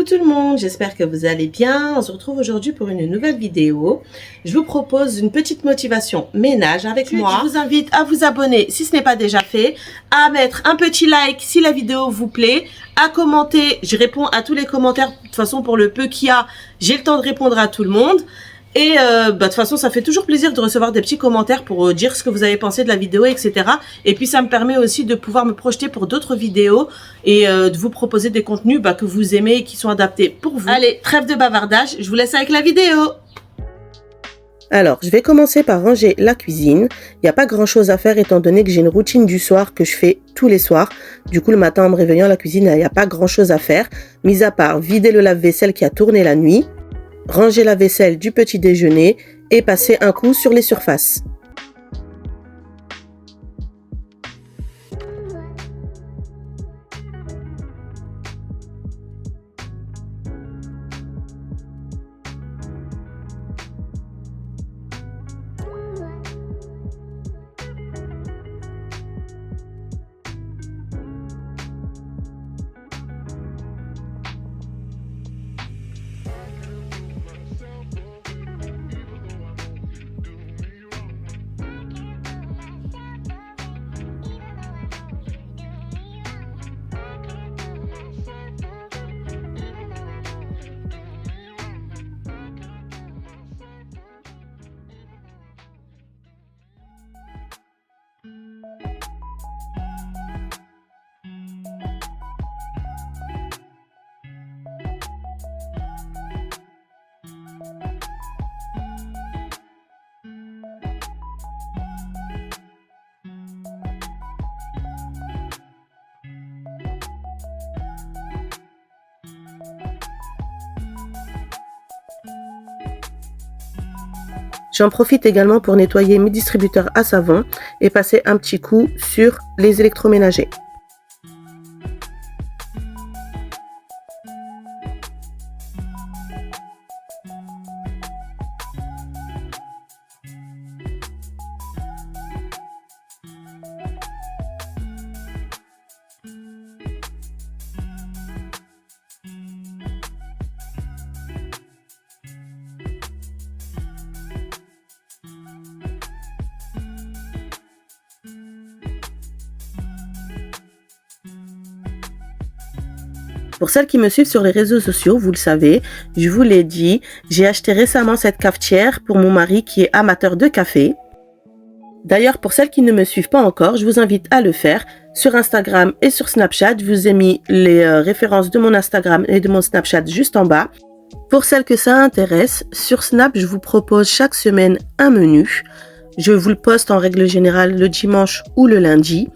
Coucou tout le monde, j'espère que vous allez bien. On se retrouve aujourd'hui pour une nouvelle vidéo. Je vous propose une petite motivation ménage avec moi. Je vous invite à vous abonner si ce n'est pas déjà fait, à mettre un petit like si la vidéo vous plaît, à commenter. Je réponds à tous les commentaires. De toute façon, pour le peu qu'il y a, j'ai le temps de répondre à tout le monde. Et de toute façon, ça fait toujours plaisir de recevoir des petits commentaires pour dire ce que vous avez pensé de la vidéo, etc. Et puis, ça me permet aussi de pouvoir me projeter pour d'autres vidéos et de vous proposer des contenus que vous aimez et qui sont adaptés pour vous. Allez, trêve de bavardage, je vous laisse avec la vidéo. Alors, je vais commencer par ranger la cuisine. Il n'y a pas grand-chose à faire étant donné que j'ai une routine du soir que je fais tous les soirs. Du coup, le matin, en me réveillant, la cuisine, il n'y a pas grand-chose à faire, mis à part vider le lave-vaisselle qui a tourné la nuit, ranger la vaisselle du petit déjeuner et passer un coup sur les surfaces. J'en profite également pour nettoyer mes distributeurs à savon et passer un petit coup sur les électroménagers. Pour celles qui me suivent sur les réseaux sociaux, vous le savez, je vous l'ai dit, j'ai acheté récemment cette cafetière pour mon mari qui est amateur de café. D'ailleurs, pour celles qui ne me suivent pas encore, je vous invite à le faire. Sur Instagram et sur Snapchat, je vous ai mis les références de mon Instagram et de mon Snapchat juste en bas. Pour celles que ça intéresse, sur Snap, je vous propose chaque semaine un menu. Je vous le poste en règle générale le dimanche ou le lundi.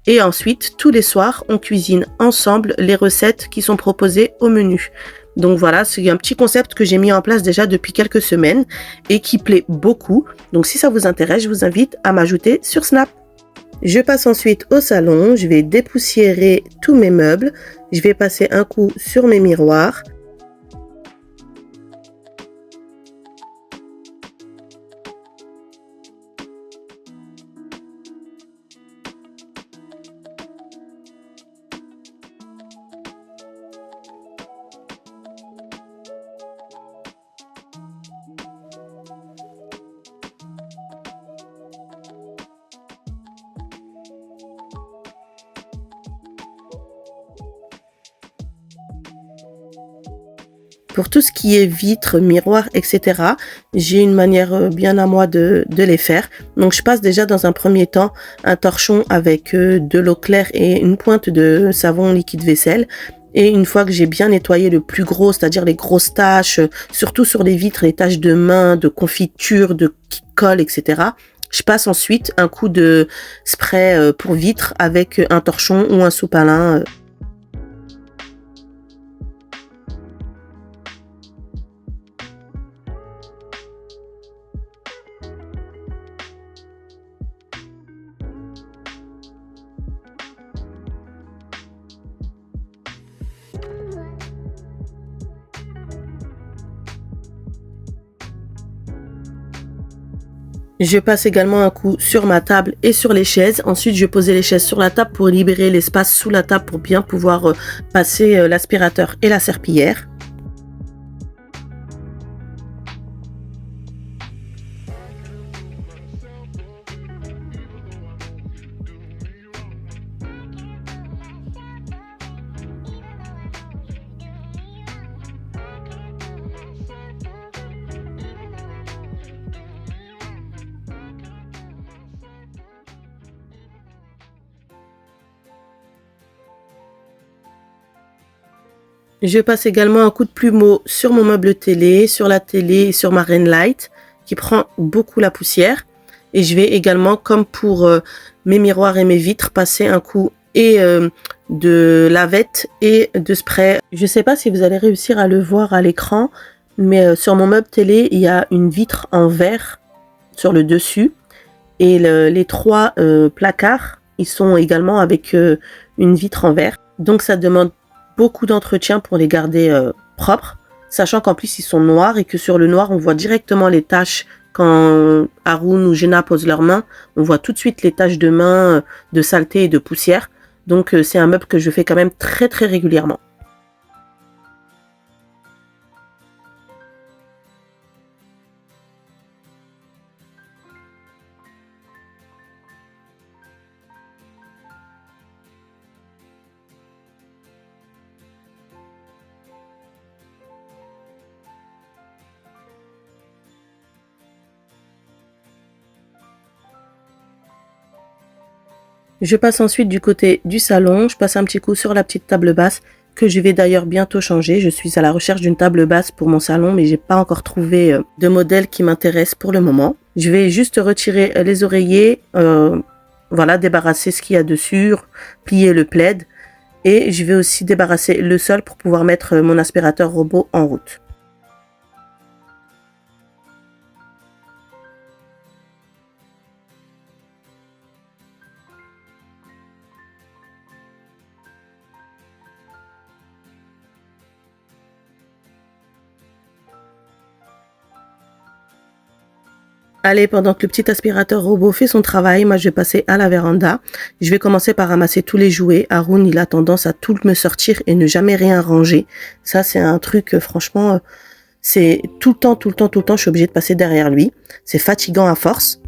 Et ensuite, tous les soirs, on cuisine ensemble les recettes qui sont proposées au menu. Donc voilà, c'est un petit concept que j'ai mis en place déjà depuis quelques semaines et qui plaît beaucoup. Donc si ça vous intéresse, je vous invite à m'ajouter sur Snap. Je passe ensuite au salon, je vais dépoussiérer tous mes meubles. Je vais passer un coup sur mes miroirs. Pour tout ce qui est vitres, miroirs, etc., j'ai une manière bien à moi de les faire. Donc, je passe déjà dans un premier temps un torchon avec de l'eau claire et une pointe de savon liquide vaisselle. Et une fois que j'ai bien nettoyé le plus gros, c'est-à-dire les grosses taches, surtout sur les vitres, les taches de main, de confiture, qui collent, etc., je passe ensuite un coup de spray pour vitres avec un torchon ou un sopalin. Je passe également un coup sur ma table et sur les chaises. Ensuite, je posais les chaises sur la table pour libérer l'espace sous la table pour bien pouvoir passer l'aspirateur et la serpillière. Je passe également un coup de plumeau sur mon meuble télé, sur la télé et sur ma ring light qui prend beaucoup la poussière. Et je vais également, comme pour mes miroirs et mes vitres, passer un coup de lavette et de spray. Je ne sais pas si vous allez réussir à le voir à l'écran, mais sur mon meuble télé, il y a une vitre en verre sur le dessus. Et les 3 placards, ils sont également avec une vitre en verre. Donc ça demande beaucoup d'entretien pour les garder propres, sachant qu'en plus ils sont noirs et que sur le noir on voit directement les taches. Quand Haroun ou Jenna posent leurs mains, on voit tout de suite les taches de main, de saleté et de poussière. Donc c'est un meuble que je fais quand même très très régulièrement. Je passe ensuite du côté du salon, je passe un petit coup sur la petite table basse que je vais d'ailleurs bientôt changer. Je suis à la recherche d'une table basse pour mon salon, mais j'ai pas encore trouvé de modèle qui m'intéresse pour le moment. Je vais juste retirer les oreillers, voilà, débarrasser ce qu'il y a dessus, plier le plaid et je vais aussi débarrasser le sol pour pouvoir mettre mon aspirateur robot en route. Allez, pendant que le petit aspirateur robot fait son travail, moi je vais passer à la véranda. Je vais commencer par ramasser tous les jouets. Haroun, il a tendance à tout me sortir et ne jamais rien ranger. Ça, c'est un truc, franchement, c'est tout le temps, je suis obligée de passer derrière lui. C'est fatigant à force.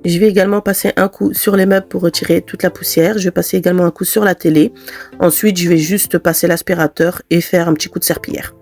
Je vais également passer un coup sur les meubles pour retirer toute la poussière. Je vais passer également un coup sur la télé. Ensuite, je vais juste passer l'aspirateur et faire un petit coup de serpillière.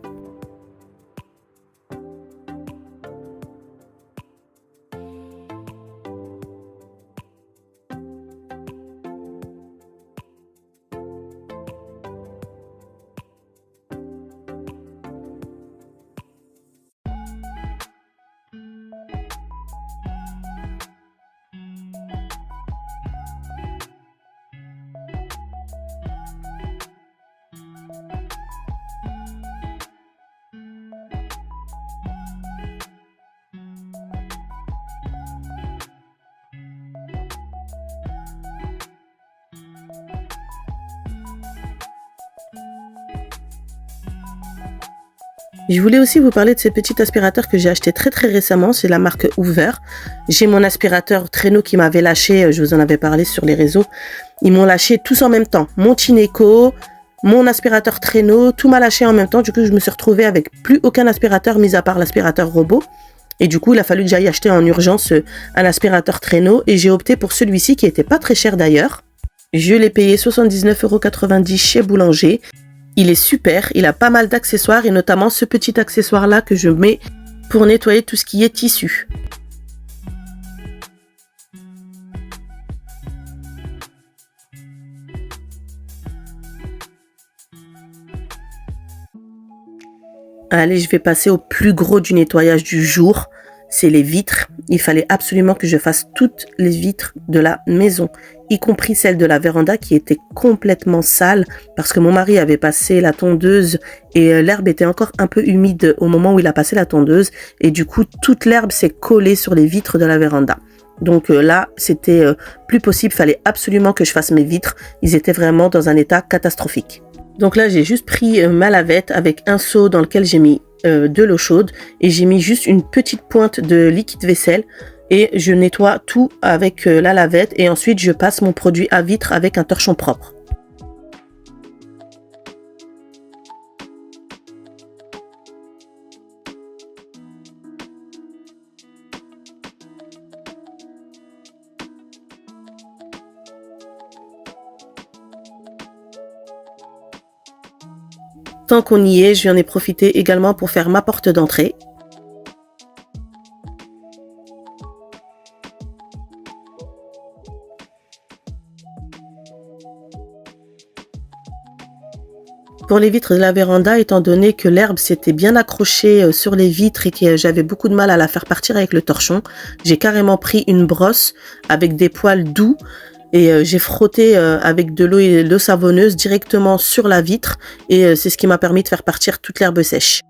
Je voulais aussi vous parler de ces petits aspirateurs que j'ai acheté très récemment, c'est la marque Hoover. J'ai mon aspirateur traîneau qui m'avait lâché, je vous en avais parlé sur les réseaux. Ils m'ont lâché tous en même temps, mon Tineco, mon aspirateur traîneau, tout m'a lâché en même temps. Du coup, je me suis retrouvée avec plus aucun aspirateur mis à part l'aspirateur robot. Et du coup, il a fallu que j'aille acheter en urgence un aspirateur traîneau et j'ai opté pour celui-ci qui était pas très cher d'ailleurs. Je l'ai payé 79,90 € chez Boulanger. Il est super, il a pas mal d'accessoires et notamment ce petit accessoire là que je mets pour nettoyer tout ce qui est tissu. Allez, je vais passer au plus gros du nettoyage du jour. C'est les vitres. Il fallait absolument que je fasse toutes les vitres de la maison, y compris celle de la véranda qui était complètement sale parce que mon mari avait passé la tondeuse et l'herbe était encore un peu humide au moment où il a passé la tondeuse et du coup toute l'herbe s'est collée sur les vitres de la véranda. Donc là, c'était plus possible, il fallait absolument que je fasse mes vitres. Ils étaient vraiment dans un état catastrophique. Donc là, j'ai juste pris ma lavette avec un seau dans lequel j'ai mis de l'eau chaude et j'ai mis juste une petite pointe de liquide vaisselle et je nettoie tout avec la lavette et ensuite je passe mon produit à vitre avec un torchon propre. Tant qu'on y est, je vais en profiter également pour faire ma porte d'entrée. Pour les vitres de la véranda, étant donné que l'herbe s'était bien accrochée sur les vitres et que j'avais beaucoup de mal à la faire partir avec le torchon, j'ai carrément pris une brosse avec des poils doux et j'ai frotté avec de l'eau et de l'eau savonneuse directement sur la vitre et c'est ce qui m'a permis de faire partir toute l'herbe sèche.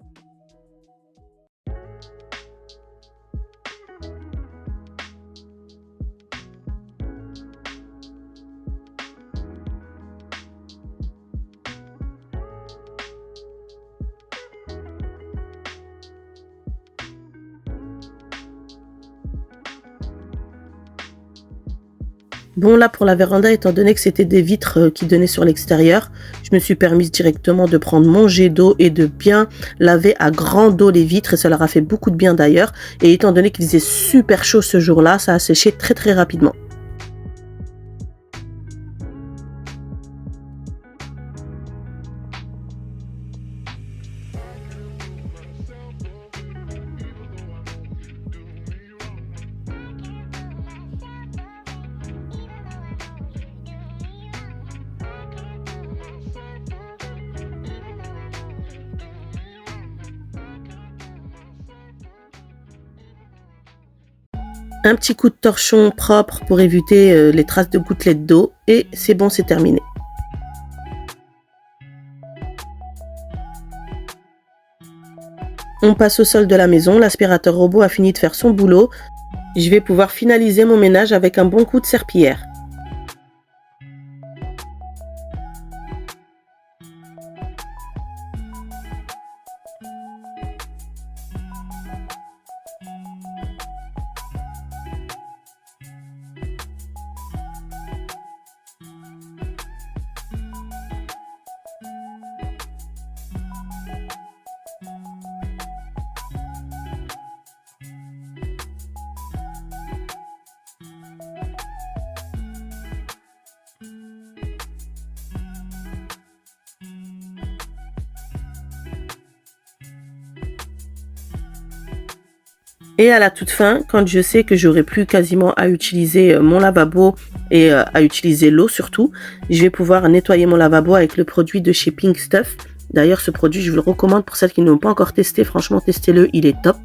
Bon, là, pour la véranda, étant donné que c'était des vitres qui donnaient sur l'extérieur, je me suis permise directement de prendre mon jet d'eau et de bien laver à grande eau les vitres et ça leur a fait beaucoup de bien d'ailleurs. Et étant donné qu'il faisait super chaud ce jour-là, ça a séché très très rapidement. Un petit coup de torchon propre pour éviter les traces de gouttelettes d'eau et c'est bon, c'est terminé. On passe au sol de la maison, l'aspirateur robot a fini de faire son boulot. Je vais pouvoir finaliser mon ménage avec un bon coup de serpillière. Et à la toute fin, quand je sais que j'aurai plus quasiment à utiliser mon lavabo et à utiliser l'eau surtout, je vais pouvoir nettoyer mon lavabo avec le produit de chez Pink Stuff. D'ailleurs, ce produit, je vous le recommande pour celles qui ne l'ont pas encore testé. Franchement, testez-le, il est top.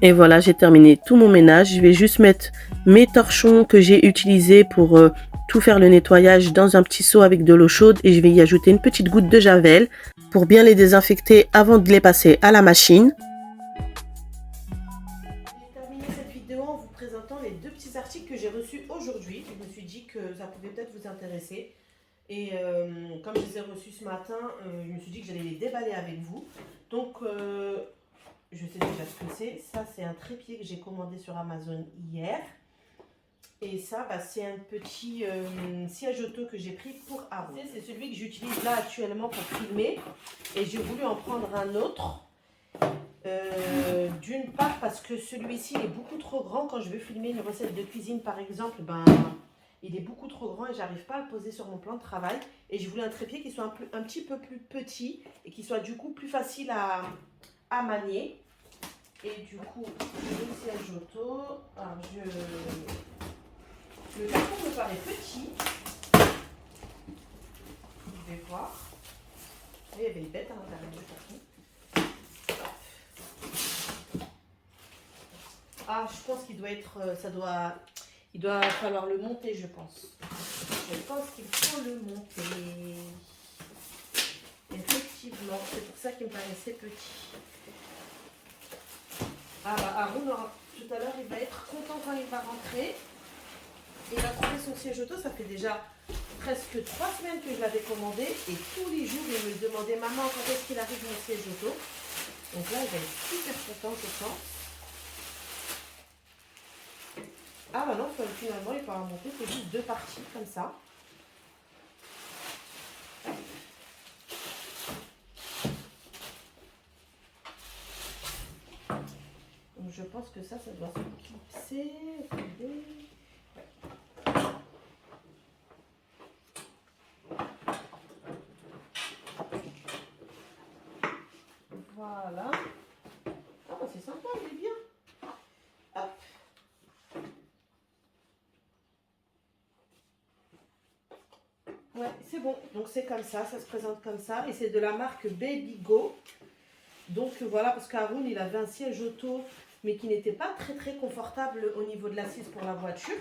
Et voilà, j'ai terminé tout mon ménage. Je vais juste mettre mes torchons que j'ai utilisés pour tout faire le nettoyage dans un petit seau avec de l'eau chaude et je vais y ajouter une petite goutte de javel pour bien les désinfecter avant de les passer à la machine. J'ai terminé cette vidéo en vous présentant les deux petits articles que j'ai reçus aujourd'hui. Je me suis dit que ça pouvait peut-être vous intéresser. Et comme je les ai reçus ce matin, je me suis dit que j'allais les déballer avec vous. Donc, je sais déjà ce que c'est. Ça, c'est un trépied que j'ai commandé sur Amazon hier. Et ça, c'est un petit siège auto que j'ai pris pour Aro. C'est celui que j'utilise là actuellement pour filmer. Et j'ai voulu en prendre un autre. D'une part parce que celui-ci est beaucoup trop grand. Quand je veux filmer une recette de cuisine, par exemple, il est beaucoup trop grand et j'arrive pas à le poser sur mon plan de travail. Et je voulais un trépied qui soit un petit peu plus petit et qui soit du coup plus facile à manier. Et du coup, le siège auto, alors le carton me paraît petit. Je vais voir. Il y avait une bête à l'intérieur du carton. Ah, je pense qu'il doit être, il doit falloir le monter, je pense. Je pense qu'il faut le monter. Effectivement, c'est pour ça qu'il me paraissait petit. Haroun, tout à l'heure, il va être content quand il va rentrer. Il va trouver son siège auto. Ça fait déjà presque 3 semaines que je l'avais commandé. Et tous les jours, il me demandait, maman, quand est-ce qu'il arrive mon siège auto? Donc là, il va être super content, je pense. Ah bah non, finalement, il faut remonter, c'est juste 2 parties comme ça. Donc je pense que ça doit se clipser. Voilà. Ah bah c'est sympa, il est bien. Hop. Ouais, c'est bon. Donc c'est comme ça se présente comme ça. Et c'est de la marque Baby Go. Donc voilà, parce qu'Haroun, il avait un siège auto, mais qui n'était pas très confortable au niveau de l'assise pour la voiture.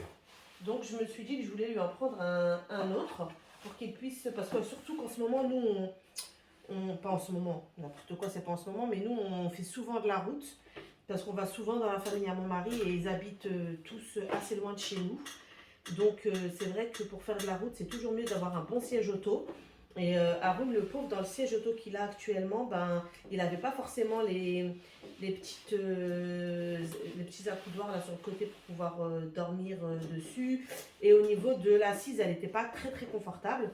Donc je me suis dit que je voulais lui en prendre un autre pour qu'il puisse, parce que surtout qu'en ce moment, nous, pas en ce moment, n'importe quoi, c'est pas en ce moment, mais nous, on fait souvent de la route, parce qu'on va souvent dans la famille à mon mari et ils habitent tous assez loin de chez nous. Donc c'est vrai que pour faire de la route, c'est toujours mieux d'avoir un bon siège auto. Et Haroun, le pauvre, dans le siège auto qu'il a actuellement, ben, il n'avait pas forcément les petits accoudoirs là sur le côté pour pouvoir dormir dessus. Et au niveau de l'assise, elle n'était pas très confortable.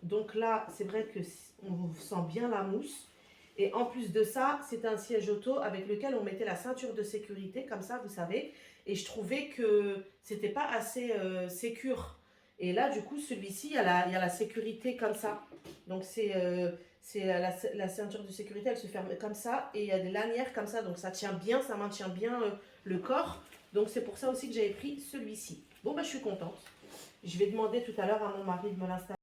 Donc là, c'est vrai que on sent bien la mousse. Et en plus de ça, c'est un siège auto avec lequel on mettait la ceinture de sécurité, comme ça, vous savez. Et je trouvais que c'était pas assez sécure. Et là, du coup, celui-ci, il y a la sécurité comme ça. Donc, la ceinture de sécurité, elle se ferme comme ça. Et il y a des lanières comme ça. Donc, ça tient bien, ça maintient bien le corps. Donc, c'est pour ça aussi que j'avais pris celui-ci. Bon, bah, je suis contente. Je vais demander tout à l'heure à mon mari de me l'installer.